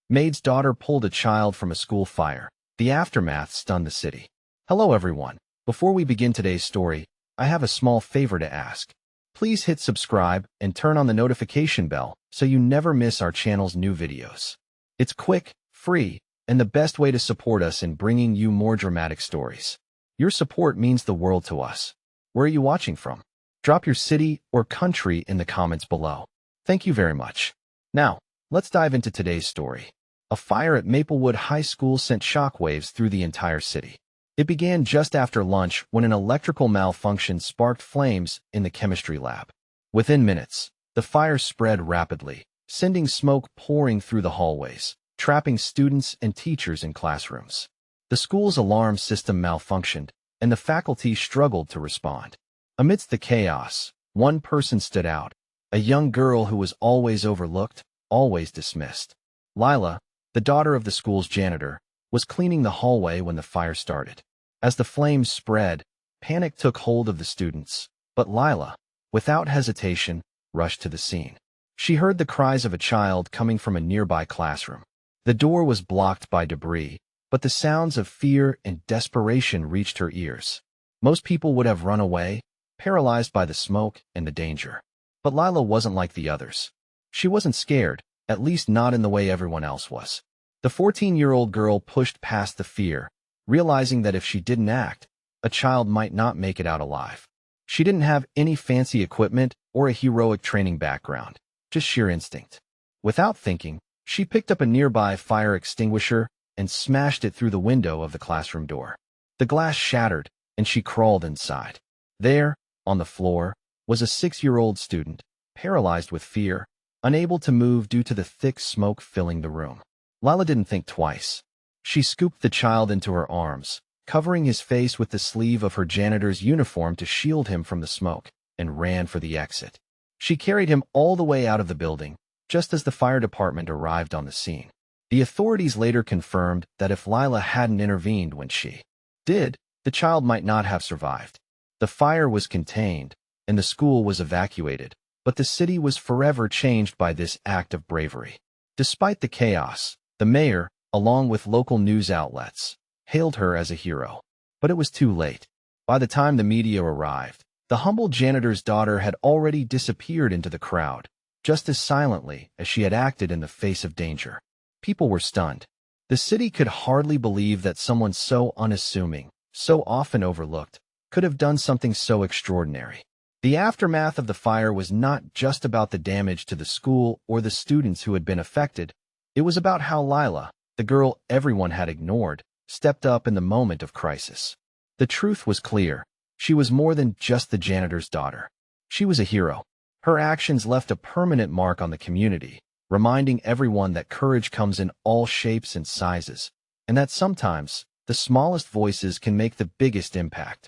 Maid's daughter pulled a child from a school fire. The aftermath stunned the city. Hello everyone. Before we begin today's story, I have a small favor to ask. Please hit subscribe and turn on the notification bell so you never miss our channel's new videos. It's quick, free, and the best way to support us in bringing you more dramatic stories. Your support means the world to us. Where are you watching from? Drop your city or country in the comments below. Thank you very much. Now, let's dive into today's story. A fire at Maplewood High School sent shockwaves through the entire city. It began just after lunch when an electrical malfunction sparked flames in the chemistry lab. Within minutes, the fire spread rapidly, sending smoke pouring through the hallways, trapping students and teachers in classrooms. The school's alarm system malfunctioned, and the faculty struggled to respond. Amidst the chaos, one person stood out, a young girl who was always overlooked, always dismissed. Lila, the daughter of the school's janitor, was cleaning the hallway when the fire started. As the flames spread, panic took hold of the students, but Lila, without hesitation, rushed to the scene. She heard the cries of a child coming from a nearby classroom. The door was blocked by debris, but the sounds of fear and desperation reached her ears. Most people would have run away, paralyzed by the smoke and the danger. But Lila wasn't like the others. She wasn't scared, at least not in the way everyone else was. The 14-year-old girl pushed past the fear, realizing that if she didn't act, a child might not make it out alive. She didn't have any fancy equipment or a heroic training background, just sheer instinct. Without thinking, she picked up a nearby fire extinguisher and smashed it through the window of the classroom door. The glass shattered, and she crawled inside. There, on the floor, was a 6-year-old student, paralyzed with fear, unable to move due to the thick smoke filling the room. Lila didn't think twice. She scooped the child into her arms, covering his face with the sleeve of her janitor's uniform to shield him from the smoke, and ran for the exit. She carried him all the way out of the building, just as the fire department arrived on the scene. The authorities later confirmed that if Lila hadn't intervened when she did, the child might not have survived. The fire was contained, and the school was evacuated, but the city was forever changed by this act of bravery. Despite the chaos, the mayor, along with local news outlets, hailed her as a hero. But it was too late. By the time the media arrived, the humble janitor's daughter had already disappeared into the crowd, just as silently as she had acted in the face of danger. People were stunned. The city could hardly believe that someone so unassuming, so often overlooked, could have done something so extraordinary. The aftermath of the fire was not just about the damage to the school or the students who had been affected. It was about how Lila, the girl everyone had ignored, stepped up in the moment of crisis. The truth was clear. She was more than just the janitor's daughter. She was a hero. Her actions left a permanent mark on the community, reminding everyone that courage comes in all shapes and sizes, and that sometimes the smallest voices can make the biggest impact.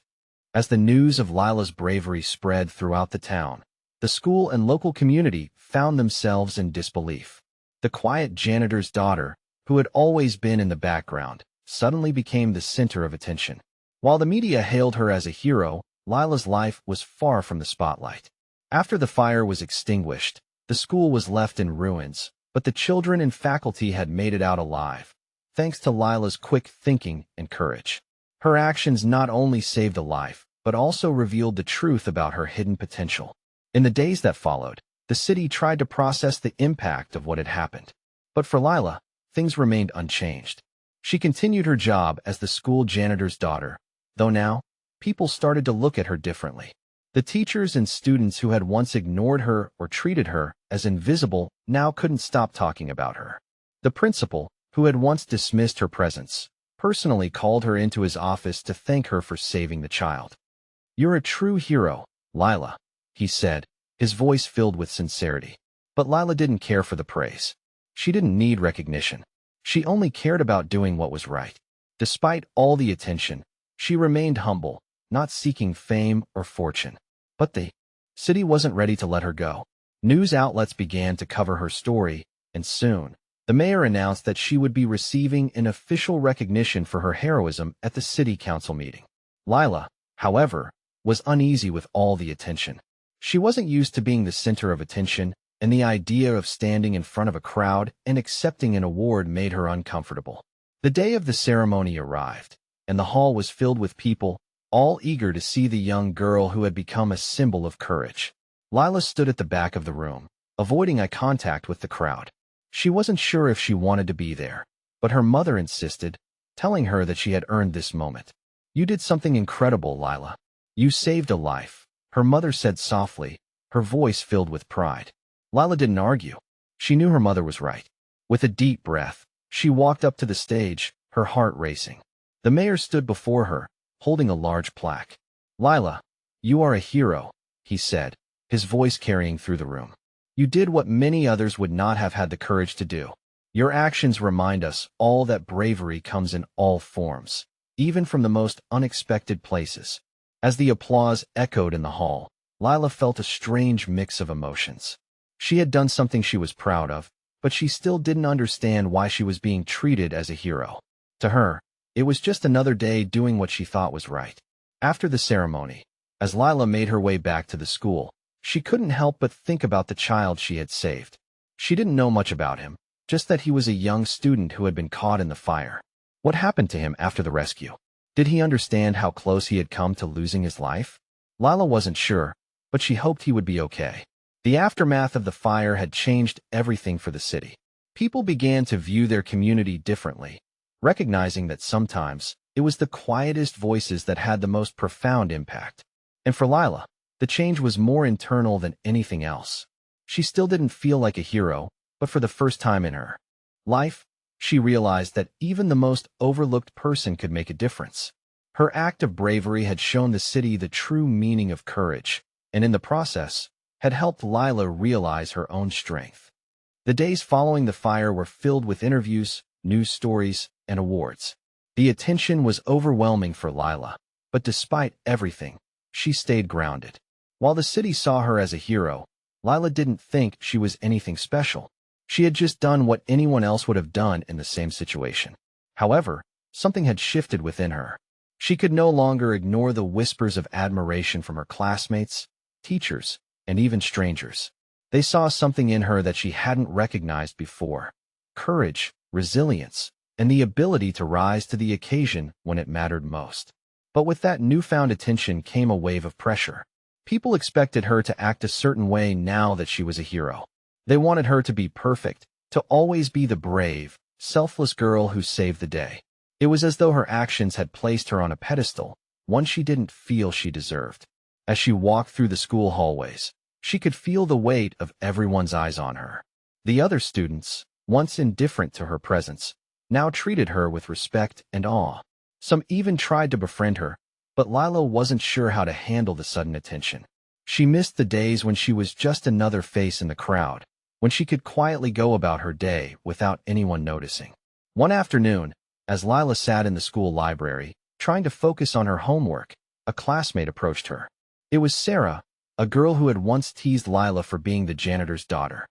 As the news of Lila's bravery spread throughout the town, the school and local community found themselves in disbelief. The quiet janitor's daughter, who had always been in the background, suddenly became the center of attention. While the media hailed her as a hero, Lila's life was far from the spotlight. After the fire was extinguished, the school was left in ruins, but the children and faculty had made it out alive, thanks to Lila's quick thinking and courage. Her actions not only saved a life, but also revealed the truth about her hidden potential. In the days that followed, the city tried to process the impact of what had happened. But for Lila, things remained unchanged. She continued her job as the school janitor's daughter, though now, people started to look at her differently. The teachers and students who had once ignored her or treated her as invisible now couldn't stop talking about her. The principal, who had once dismissed her presence, personally called her into his office to thank her for saving the child. "You're a true hero, Lila," he said, his voice filled with sincerity. But Lila didn't care for the praise. She didn't need recognition. She only cared about doing what was right. Despite all the attention, she remained humble, not seeking fame or fortune. But the city wasn't ready to let her go. News outlets began to cover her story, and soon, the mayor announced that she would be receiving an official recognition for her heroism at the city council meeting. Lila, however, was uneasy with all the attention. She wasn't used to being the center of attention, and the idea of standing in front of a crowd and accepting an award made her uncomfortable. The day of the ceremony arrived, and the hall was filled with people, all eager to see the young girl who had become a symbol of courage. Lila stood at the back of the room, avoiding eye contact with the crowd. She wasn't sure if she wanted to be there, but her mother insisted, telling her that she had earned this moment. "You did something incredible, Lila. You saved a life," her mother said softly, her voice filled with pride. Lila didn't argue. She knew her mother was right. With a deep breath, she walked up to the stage, her heart racing. The mayor stood before her, holding a large plaque. "Lila, you are a hero," he said, his voice carrying through the room. "You did what many others would not have had the courage to do. Your actions remind us all that bravery comes in all forms, even from the most unexpected places." As the applause echoed in the hall, Lila felt a strange mix of emotions. She had done something she was proud of, but she still didn't understand why she was being treated as a hero. To her, it was just another day doing what she thought was right. After the ceremony, as Lila made her way back to the school, she couldn't help but think about the child she had saved. She didn't know much about him, just that he was a young student who had been caught in the fire. What happened to him after the rescue? Did he understand how close he had come to losing his life? Lila wasn't sure, but she hoped he would be okay. The aftermath of the fire had changed everything for the city. People began to view their community differently, recognizing that sometimes it was the quietest voices that had the most profound impact. And for Lila, the change was more internal than anything else. She still didn't feel like a hero, but for the first time in her life, she realized that even the most overlooked person could make a difference. Her act of bravery had shown the city the true meaning of courage, and in the process, had helped Lila realize her own strength. The days following the fire were filled with interviews, news stories, and awards. The attention was overwhelming for Lila, but despite everything, she stayed grounded. While the city saw her as a hero, Lila didn't think she was anything special. She had just done what anyone else would have done in the same situation. However, something had shifted within her. She could no longer ignore the whispers of admiration from her classmates, teachers, and even strangers. They saw something in her that she hadn't recognized before: courage, resilience, and the ability to rise to the occasion when it mattered most. But with that newfound attention came a wave of pressure. People expected her to act a certain way now that she was a hero. They wanted her to be perfect, to always be the brave, selfless girl who saved the day. It was as though her actions had placed her on a pedestal, one she didn't feel she deserved. As she walked through the school hallways, she could feel the weight of everyone's eyes on her. The other students, once indifferent to her presence, now treated her with respect and awe. Some even tried to befriend her, but Lila wasn't sure how to handle the sudden attention. She missed the days when she was just another face in the crowd, when she could quietly go about her day without anyone noticing. One afternoon, as Lila sat in the school library, trying to focus on her homework, a classmate approached her. It was Sarah, a girl who had once teased Lila for being the janitor's daughter.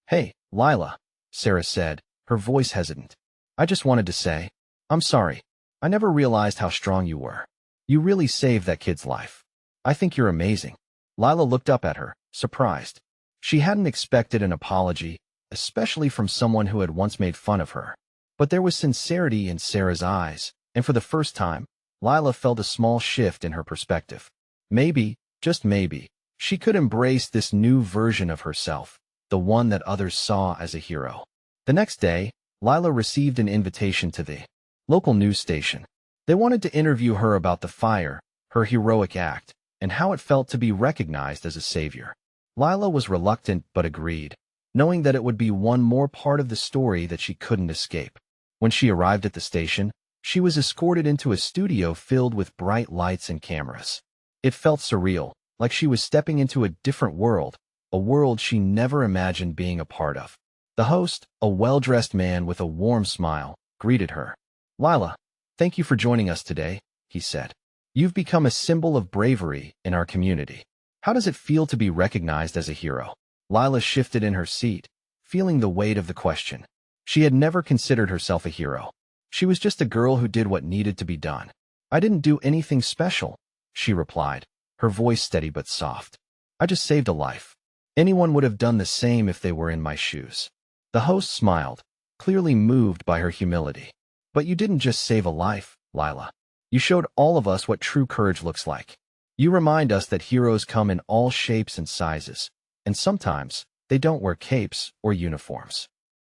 "Hey, Lila," Sarah said, her voice hesitant. "I just wanted to say, I'm sorry. I never realized how strong you were. You really saved that kid's life. I think you're amazing." Lila looked up at her, surprised. She hadn't expected an apology, especially from someone who had once made fun of her. But there was sincerity in Sarah's eyes, and for the first time, Lila felt a small shift in her perspective. Maybe, just maybe, she could embrace this new version of herself, the one that others saw as a hero. The next day, Lila received an invitation to the local news station. They wanted to interview her about the fire, her heroic act, and how it felt to be recognized as a savior. Lila was reluctant but agreed, knowing that it would be one more part of the story that she couldn't escape. When she arrived at the station, she was escorted into a studio filled with bright lights and cameras. It felt surreal, like she was stepping into a different world, a world she never imagined being a part of. The host, a well-dressed man with a warm smile, greeted her. "Lila, thank you for joining us today," he said. "You've become a symbol of bravery in our community. How does it feel to be recognized as a hero?" Lila shifted in her seat, feeling the weight of the question. She had never considered herself a hero. She was just a girl who did what needed to be done. "I didn't do anything special," she replied, her voice steady but soft. "I just saved a life." Anyone would have done the same if they were in my shoes. The host smiled, clearly moved by her humility. But you didn't just save a life, Lila. You showed all of us what true courage looks like. You remind us that heroes come in all shapes and sizes, and sometimes they don't wear capes or uniforms.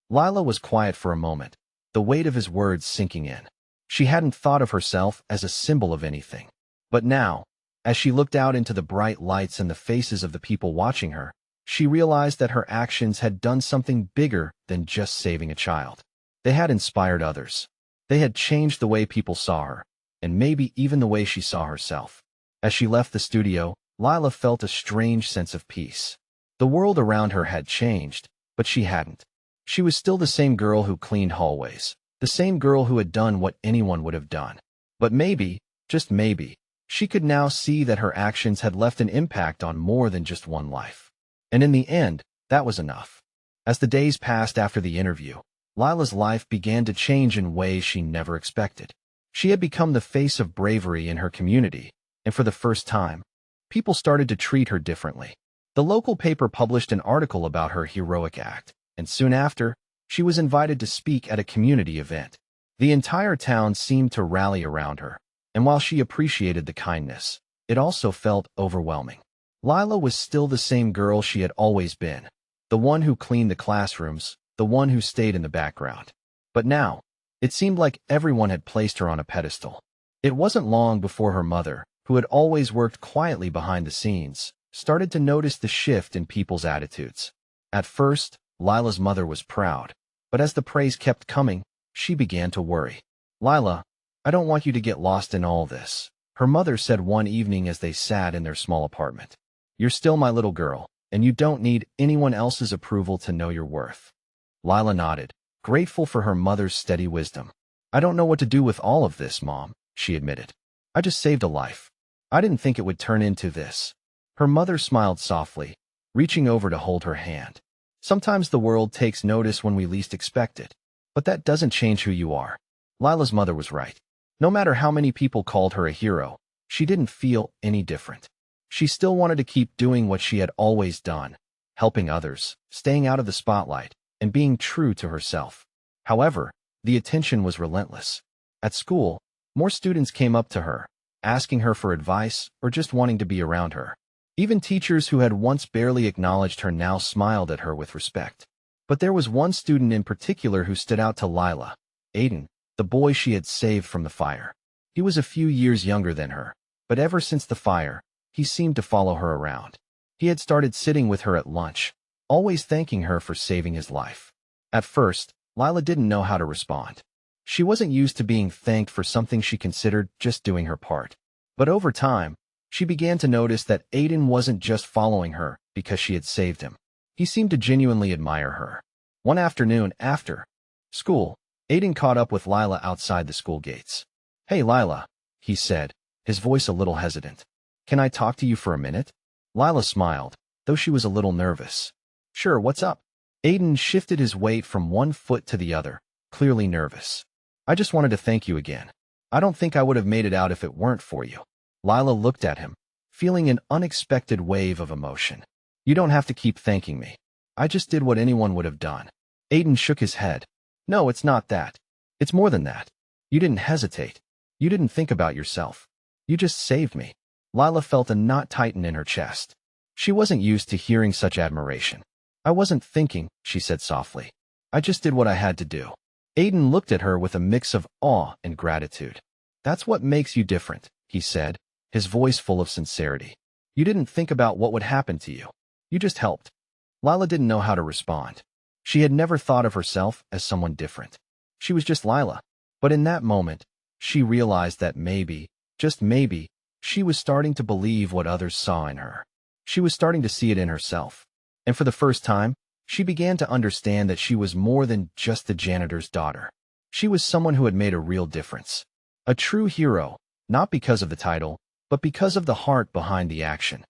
Lila was quiet for a moment, the weight of his words sinking in. She hadn't thought of herself as a symbol of anything. But now, as she looked out into the bright lights and the faces of the people watching her, she realized that her actions had done something bigger than just saving a child. They had inspired others. They had changed the way people saw her, and maybe even the way she saw herself. As she left the studio, Lila felt a strange sense of peace. The world around her had changed, but she hadn't. She was still the same girl who cleaned hallways, the same girl who had done what anyone would have done. But maybe, just maybe, she could now see that her actions had left an impact on more than just one life. And in the end, that was enough. As the days passed after the interview, Lila's life began to change in ways she never expected. She had become the face of bravery in her community, and for the first time, people started to treat her differently. The local paper published an article about her heroic act, and soon after, she was invited to speak at a community event. The entire town seemed to rally around her, and while she appreciated the kindness, it also felt overwhelming. Lila was still the same girl she had always been, the one who cleaned the classrooms, the one who stayed in the background. But now, it seemed like everyone had placed her on a pedestal. It wasn't long before her mother, who had always worked quietly behind the scenes, started to notice the shift in people's attitudes. At first, Lila's mother was proud, but as the praise kept coming, she began to worry. "Lila, I don't want you to get lost in all this," her mother said one evening as they sat in their small apartment. "You're still my little girl, and you don't need anyone else's approval to know your worth." Lila nodded, grateful for her mother's steady wisdom. "I don't know what to do with all of this, Mom," she admitted. "I just saved a life. I didn't think it would turn into this." Her mother smiled softly, reaching over to hold her hand. "Sometimes the world takes notice when we least expect it, but that doesn't change who you are." Lila's mother was right. No matter how many people called her a hero, she didn't feel any different. She still wanted to keep doing what she had always done, helping others, staying out of the spotlight, and being true to herself. However, the attention was relentless. At school, more students came up to her, asking her for advice or just wanting to be around her. Even teachers who had once barely acknowledged her now smiled at her with respect. But there was one student in particular who stood out to Lila, Aiden, the boy she had saved from the fire. He was a few years younger than her, but ever since the fire, he seemed to follow her around. He had started sitting with her at lunch, always thanking her for saving his life. At first, Lila didn't know how to respond. She wasn't used to being thanked for something she considered just doing her part. But over time, she began to notice that Aiden wasn't just following her because she had saved him. He seemed to genuinely admire her. One afternoon after school, Aiden caught up with Lila outside the school gates. "Hey Lila," he said, his voice a little hesitant. "Can I talk to you for a minute?" Lila smiled, though she was a little nervous. "Sure, what's up?" Aiden shifted his weight from one foot to the other, clearly nervous. "I just wanted to thank you again. I don't think I would have made it out if it weren't for you." Lila looked at him, feeling an unexpected wave of emotion. "You don't have to keep thanking me. I just did what anyone would have done." Aiden shook his head. "No, it's not that. It's more than that. You didn't hesitate. You didn't think about yourself. You just saved me." Lila felt a knot tighten in her chest. She wasn't used to hearing such admiration. "I wasn't thinking," she said softly. "I just did what I had to do." Aiden looked at her with a mix of awe and gratitude. "That's what makes you different," he said, his voice full of sincerity. "You didn't think about what would happen to you. You just helped." Lila didn't know how to respond. She had never thought of herself as someone different. She was just Lila. But in that moment, she realized that maybe, just maybe, she was starting to believe what others saw in her. She was starting to see it in herself. And for the first time, she began to understand that she was more than just the janitor's daughter. She was someone who had made a real difference. A true hero, not because of the title, but because of the heart behind the action.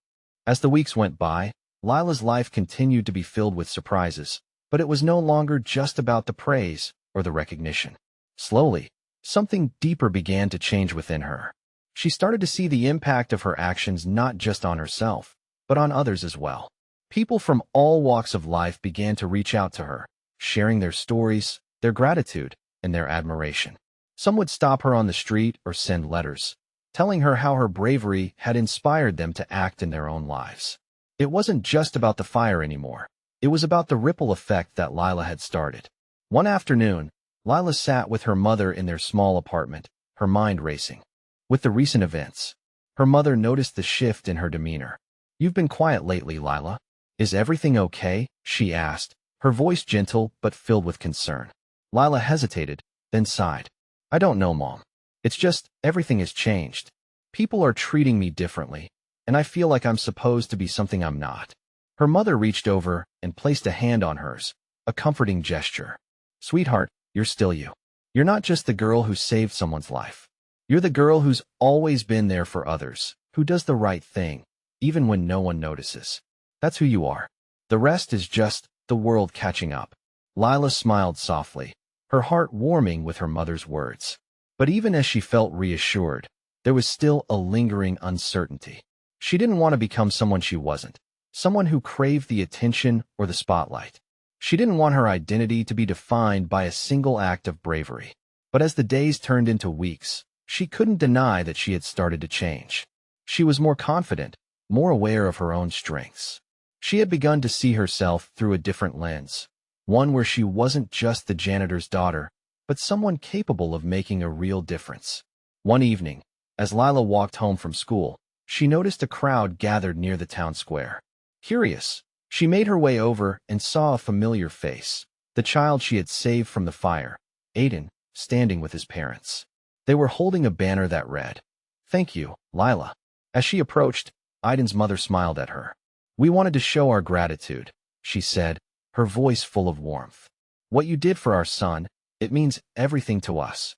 As the weeks went by, Lila's life continued to be filled with surprises, but it was no longer just about the praise or the recognition. Slowly, something deeper began to change within her. She started to see the impact of her actions not just on herself, but on others as well. People from all walks of life began to reach out to her, sharing their stories, their gratitude, and their admiration. Some would stop her on the street or send letters, telling her how her bravery had inspired them to act in their own lives. It wasn't just about the fire anymore. It was about the ripple effect that Lila had started. One afternoon, Lila sat with her mother in their small apartment, her mind racing. With the recent events, her mother noticed the shift in her demeanor. "You've been quiet lately, Lila. Is everything okay?" she asked, her voice gentle but filled with concern. Lila hesitated, then sighed. "I don't know, Mom. It's just, everything has changed. People are treating me differently, and I feel like I'm supposed to be something I'm not." Her mother reached over and placed a hand on hers, a comforting gesture. "Sweetheart, you're still you. You're not just the girl who saved someone's life. You're the girl who's always been there for others, who does the right thing, even when no one notices. That's who you are. The rest is just the world catching up." Lila smiled softly, her heart warming with her mother's words. But even as she felt reassured, there was still a lingering uncertainty. She didn't want to become someone she wasn't, someone who craved the attention or the spotlight. She didn't want her identity to be defined by a single act of bravery. But as the days turned into weeks, she couldn't deny that she had started to change. She was more confident, more aware of her own strengths. She had begun to see herself through a different lens, one where she wasn't just the janitor's daughter, but someone capable of making a real difference. One evening, as Lila walked home from school, she noticed a crowd gathered near the town square. Curious, she made her way over and saw a familiar face, the child she had saved from the fire, Aiden, standing with his parents. They were holding a banner that read, "Thank you, Lila." As she approached, Aiden's mother smiled at her. "We wanted to show our gratitude," she said, her voice full of warmth. "What you did for our son, it means everything to us."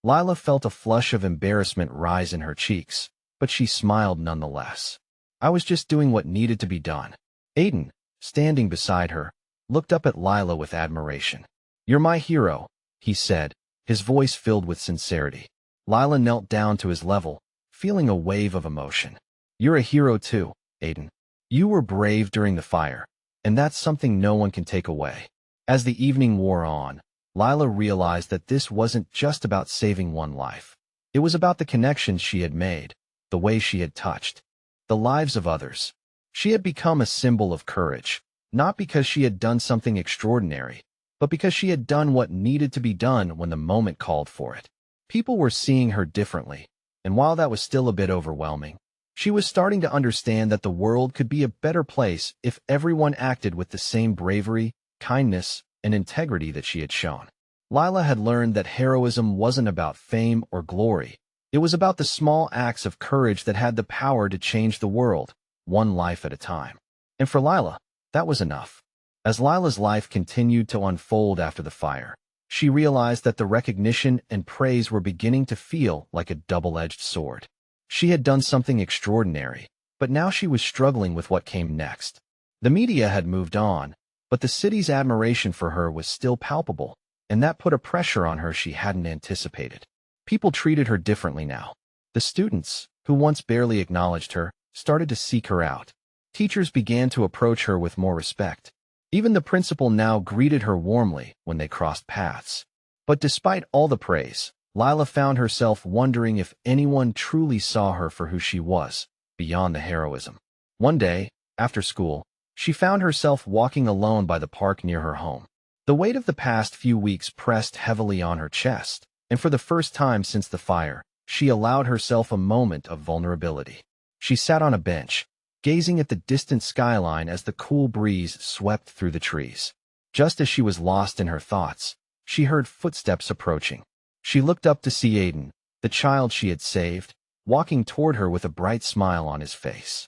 Lila felt a flush of embarrassment rise in her cheeks, but she smiled nonetheless. "I was just doing what needed to be done." Aiden, standing beside her, looked up at Lila with admiration. "You're my hero," he said, his voice filled with sincerity. Lila knelt down to his level, feeling a wave of emotion. "You're a hero too, Aiden. You were brave during the fire, and that's something no one can take away." As the evening wore on, Lila realized that this wasn't just about saving one life. It was about the connections she had made, the way she had touched the lives of others. She had become a symbol of courage, not because she had done something extraordinary, but because she had done what needed to be done when the moment called for it. People were seeing her differently, and while that was still a bit overwhelming, she was starting to understand that the world could be a better place if everyone acted with the same bravery, kindness, and integrity that she had shown. Lila had learned that heroism wasn't about fame or glory. It was about the small acts of courage that had the power to change the world, one life at a time. And for Lila, that was enough. As Lila's life continued to unfold after the fire, she realized that the recognition and praise were beginning to feel like a double-edged sword. She had done something extraordinary, but now she was struggling with what came next. The media had moved on, but the city's admiration for her was still palpable, and that put a pressure on her she hadn't anticipated. People treated her differently now. The students, who once barely acknowledged her, started to seek her out. Teachers began to approach her with more respect. Even the principal now greeted her warmly when they crossed paths. But despite all the praise, Lila found herself wondering if anyone truly saw her for who she was, beyond the heroism. One day, after school, she found herself walking alone by the park near her home. The weight of the past few weeks pressed heavily on her chest, and for the first time since the fire, she allowed herself a moment of vulnerability. She sat on a bench, gazing at the distant skyline as the cool breeze swept through the trees. Just as she was lost in her thoughts, she heard footsteps approaching. She looked up to see Aiden, the child she had saved, walking toward her with a bright smile on his face.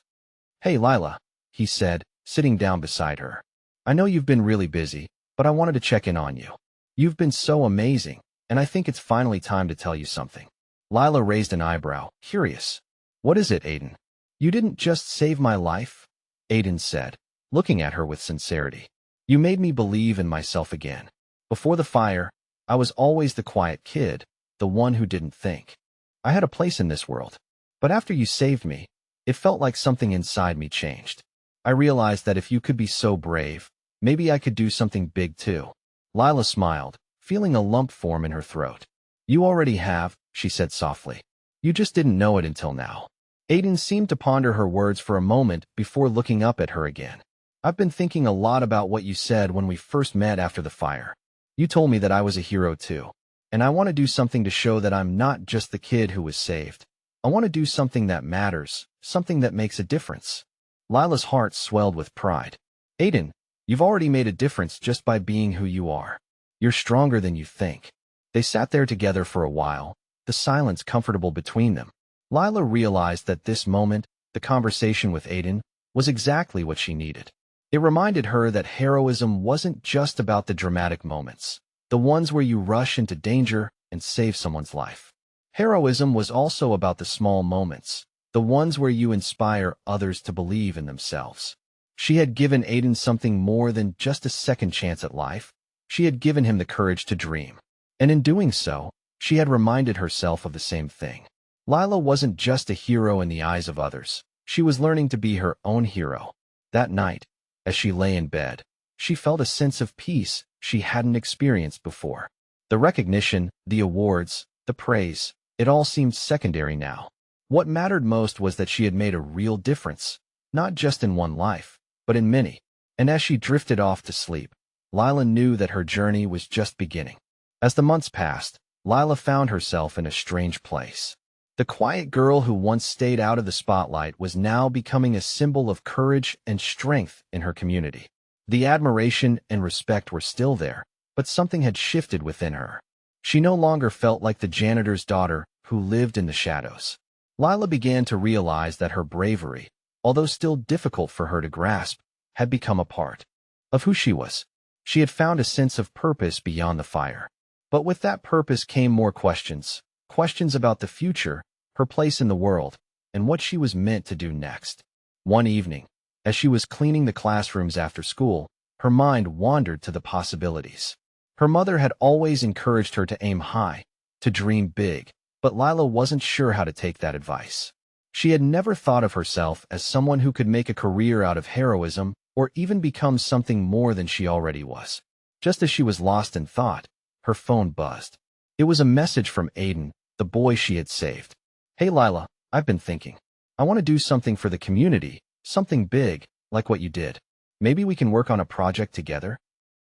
"Hey, Lila," he said, sitting down beside her. "I know you've been really busy, but I wanted to check in on you. You've been so amazing, and I think it's finally time to tell you something." Lila raised an eyebrow, curious. "What is it, Aiden?" "You didn't just save my life," Aiden said, looking at her with sincerity. "You made me believe in myself again. Before the fire, I was always the quiet kid, the one who didn't think. I had a place in this world. But after you saved me, it felt like something inside me changed. I realized that if you could be so brave, maybe I could do something big too. Lila smiled, feeling a lump form in her throat. You already have, she said softly. You just didn't know it until now. Aiden seemed to ponder her words for a moment before looking up at her again. I've been thinking a lot about what you said when we first met after the fire. You told me that I was a hero too. And I want to do something to show that I'm not just the kid who was saved. I want to do something that matters, something that makes a difference. Lila's heart swelled with pride. Aiden, you've already made a difference just by being who you are. You're stronger than you think. They sat there together for a while, the silence comfortable between them. Lila realized that this moment, the conversation with Aiden, was exactly what she needed. It reminded her that heroism wasn't just about the dramatic moments, the ones where you rush into danger and save someone's life. Heroism was also about the small moments, the ones where you inspire others to believe in themselves. She had given Aiden something more than just a second chance at life. She had given him the courage to dream. And in doing so, she had reminded herself of the same thing. Lila wasn't just a hero in the eyes of others. She was learning to be her own hero. That night, as she lay in bed, she felt a sense of peace she hadn't experienced before. The recognition, the awards, the praise, it all seemed secondary now. What mattered most was that she had made a real difference, not just in one life, but in many. And as she drifted off to sleep, Lila knew that her journey was just beginning. As the months passed, Lila found herself in a strange place. The quiet girl who once stayed out of the spotlight was now becoming a symbol of courage and strength in her community. The admiration and respect were still there, but something had shifted within her. She no longer felt like the janitor's daughter who lived in the shadows. Lila began to realize that her bravery, although still difficult for her to grasp, had become a part of who she was. She had found a sense of purpose beyond the fire. But with that purpose came more questions about the future, her place in the world, and what she was meant to do next. One evening, as she was cleaning the classrooms after school, her mind wandered to the possibilities. Her mother had always encouraged her to aim high, to dream big, but Lila wasn't sure how to take that advice. She had never thought of herself as someone who could make a career out of heroism or even become something more than she already was. Just as she was lost in thought, her phone buzzed. It was a message from Aiden, the boy she had saved. Hey Lila, I've been thinking. I want to do something for the community, something big, like what you did. Maybe we can work on a project together?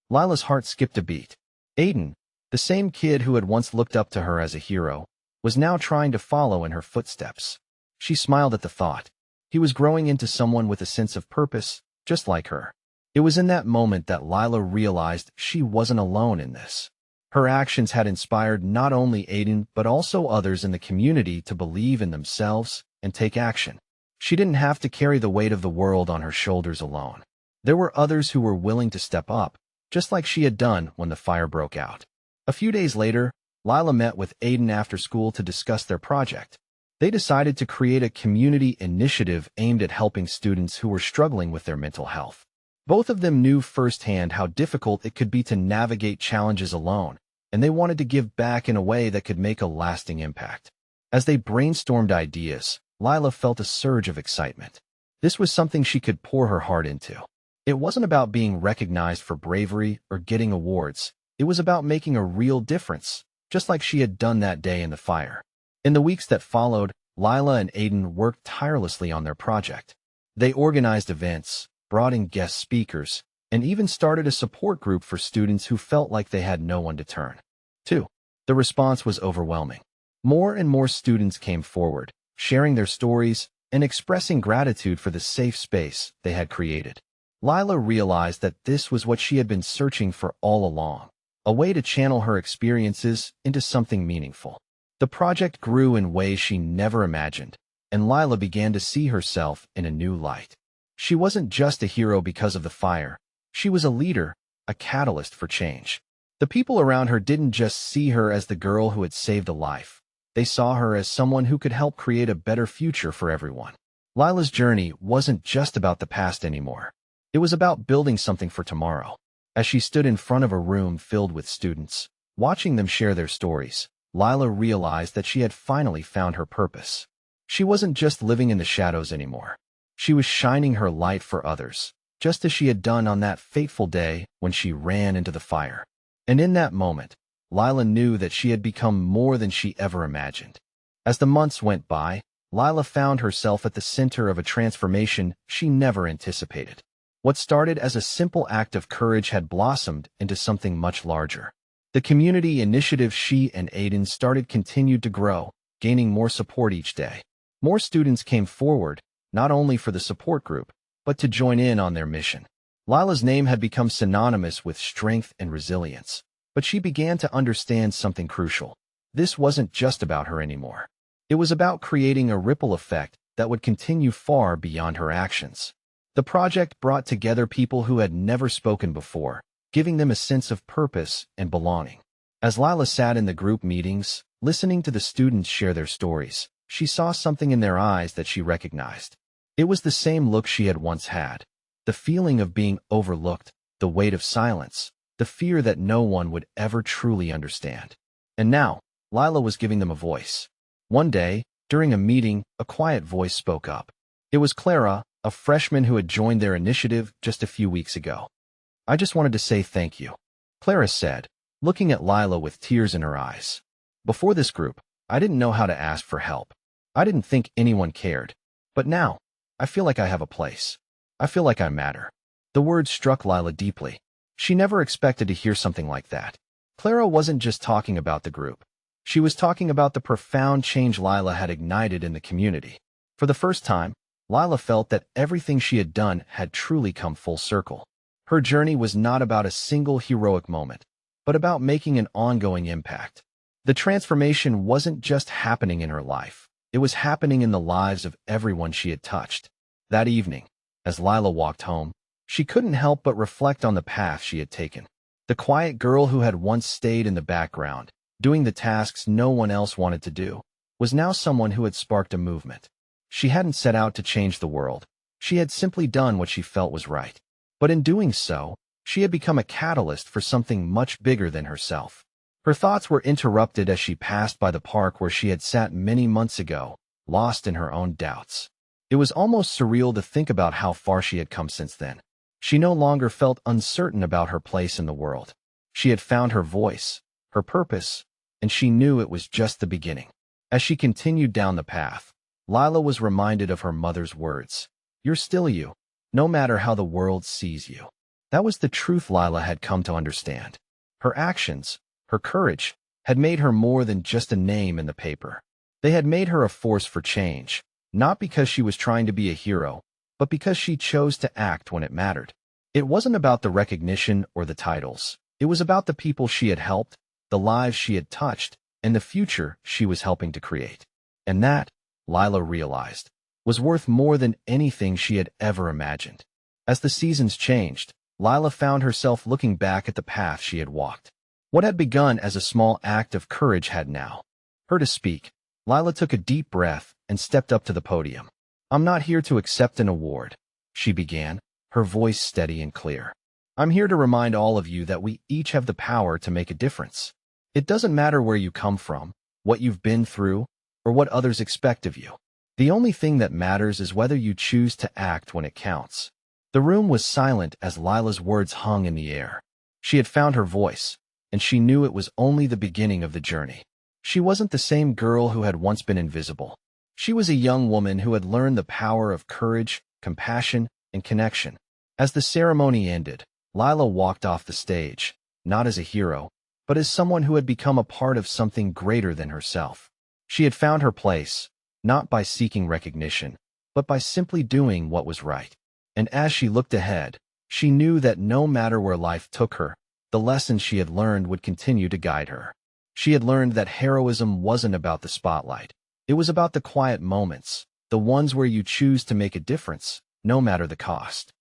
Lila's heart skipped a beat. Aiden, the same kid who had once looked up to her as a hero, was now trying to follow in her footsteps. She smiled at the thought. He was growing into someone with a sense of purpose, just like her. It was in that moment that Lila realized she wasn't alone in this. Her actions had inspired not only Aiden but also others in the community to believe in themselves and take action. She didn't have to carry the weight of the world on her shoulders alone. There were others who were willing to step up, just like she had done when the fire broke out. A few days later, Lila met with Aiden after school to discuss their project. They decided to create a community initiative aimed at helping students who were struggling with their mental health. Both of them knew firsthand how difficult it could be to navigate challenges alone, and they wanted to give back in a way that could make a lasting impact. As they brainstormed ideas, Lila felt a surge of excitement. This was something she could pour her heart into. It wasn't about being recognized for bravery or getting awards. It was about making a real difference, just like she had done that day in the fire. In the weeks that followed, Lila and Aiden worked tirelessly on their project. They organized events, brought in guest speakers, and even started a support group for students who felt like they had no one to turn to. The response was overwhelming. More and more students came forward, sharing their stories and expressing gratitude for the safe space they had created. Lila realized that this was what she had been searching for all along, a way to channel her experiences into something meaningful. The project grew in ways she never imagined, and Lila began to see herself in a new light. She wasn't just a hero because of the fire. She was a leader, a catalyst for change. The people around her didn't just see her as the girl who had saved a life. They saw her as someone who could help create a better future for everyone. Lila's journey wasn't just about the past anymore. It was about building something for tomorrow. As she stood in front of a room filled with students, watching them share their stories, Lila realized that she had finally found her purpose. She wasn't just living in the shadows anymore. She was shining her light for others, just as she had done on that fateful day when she ran into the fire. And in that moment, Lila knew that she had become more than she ever imagined. As the months went by, Lila found herself at the center of a transformation she never anticipated. What started as a simple act of courage had blossomed into something much larger. The community initiative she and Aiden started continued to grow, gaining more support each day. More students came forward, not only for the support group, but to join in on their mission. Lila's name had become synonymous with strength and resilience, but she began to understand something crucial. This wasn't just about her anymore. It was about creating a ripple effect that would continue far beyond her actions. The project brought together people who had never spoken before, giving them a sense of purpose and belonging. As Lila sat in the group meetings, listening to the students share their stories, she saw something in their eyes that she recognized. It was the same look she had once had, the feeling of being overlooked, the weight of silence, the fear that no one would ever truly understand. And now, Lila was giving them a voice. One day, during a meeting, a quiet voice spoke up. It was Clara, a freshman who had joined their initiative just a few weeks ago. "I just wanted to say thank you," Clara said, looking at Lila with tears in her eyes. "Before this group, I didn't know how to ask for help. I didn't think anyone cared. But now, I feel like I have a place. I feel like I matter." The words struck Lila deeply. She never expected to hear something like that. Clara wasn't just talking about the group. She was talking about the profound change Lila had ignited in the community. For the first time, Lila felt that everything she had done had truly come full circle. Her journey was not about a single heroic moment, but about making an ongoing impact. The transformation wasn't just happening in her life. It was happening in the lives of everyone she had touched. That evening, as Lila walked home, she couldn't help but reflect on the path she had taken. The quiet girl who had once stayed in the background, doing the tasks no one else wanted to do, was now someone who had sparked a movement. She hadn't set out to change the world. She had simply done what she felt was right. But in doing so, she had become a catalyst for something much bigger than herself. Her thoughts were interrupted as she passed by the park where she had sat many months ago, lost in her own doubts. It was almost surreal to think about how far she had come since then. She no longer felt uncertain about her place in the world. She had found her voice, her purpose, and she knew it was just the beginning. As she continued down the path, Lila was reminded of her mother's words. "You're still you, no matter how the world sees you." That was the truth Lila had come to understand. Her actions, her courage, had made her more than just a name in the paper. They had made her a force for change, not because she was trying to be a hero, but because she chose to act when it mattered. It wasn't about the recognition or the titles. It was about the people she had helped, the lives she had touched, and the future she was helping to create. And that, Lila realized, was worth more than anything she had ever imagined. As the seasons changed, Lila found herself looking back at the path she had walked. What had begun as a small act of courage had now her to speak. Lila took a deep breath and stepped up to the podium. "I'm not here to accept an award," she began, her voice steady and clear. "I'm here to remind all of you that we each have the power to make a difference. It doesn't matter where you come from, what you've been through, or what others expect of you. The only thing that matters is whether you choose to act when it counts." The room was silent as Lila's words hung in the air. She had found her voice, and she knew it was only the beginning of the journey. She wasn't the same girl who had once been invisible. She was a young woman who had learned the power of courage, compassion, and connection. As the ceremony ended, Lila walked off the stage, not as a hero, but as someone who had become a part of something greater than herself. She had found her place, not by seeking recognition, but by simply doing what was right. And as she looked ahead, she knew that no matter where life took her, the lessons she had learned would continue to guide her. She had learned that heroism wasn't about the spotlight. It was about the quiet moments, the ones where you choose to make a difference, no matter the cost.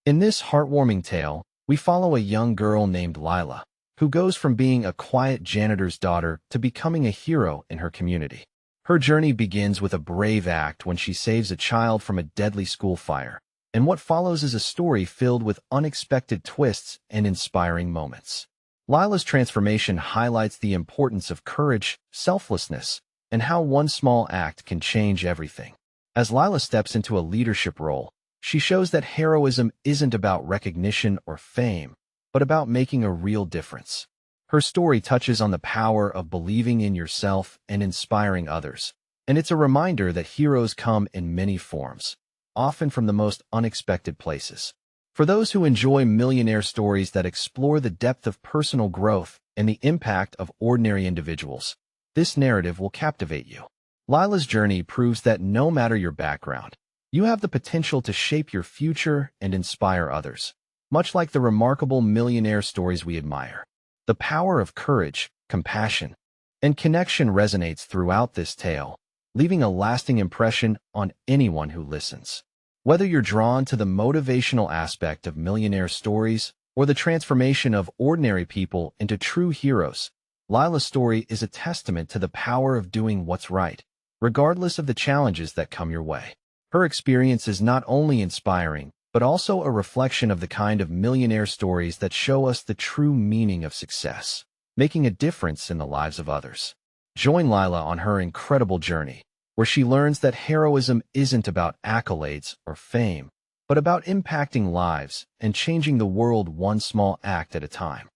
In this heartwarming tale, we follow a young girl named Lila, who goes from being a quiet janitor's daughter to becoming a hero in her community. Her journey begins with a brave act when she saves a child from a deadly school fire, and what follows is a story filled with unexpected twists and inspiring moments. Lila's transformation highlights the importance of courage, selflessness, and how one small act can change everything. As Lila steps into a leadership role, she shows that heroism isn't about recognition or fame, but about making a real difference. Her story touches on the power of believing in yourself and inspiring others, and it's a reminder that heroes come in many forms, often from the most unexpected places. For those who enjoy millionaire stories that explore the depth of personal growth and the impact of ordinary individuals, this narrative will captivate you. Lila's journey proves that no matter your background, you have the potential to shape your future and inspire others. Much like the remarkable millionaire stories we admire, the power of courage, compassion, and connection resonates throughout this tale, leaving a lasting impression on anyone who listens. Whether you're drawn to the motivational aspect of millionaire stories or the transformation of ordinary people into true heroes, Lila's story is a testament to the power of doing what's right, regardless of the challenges that come your way. Her experience is not only inspiring, but also a reflection of the kind of millionaire stories that show us the true meaning of success, making a difference in the lives of others. Join Lila on her incredible journey, where she learns that heroism isn't about accolades or fame, but about impacting lives and changing the world one small act at a time.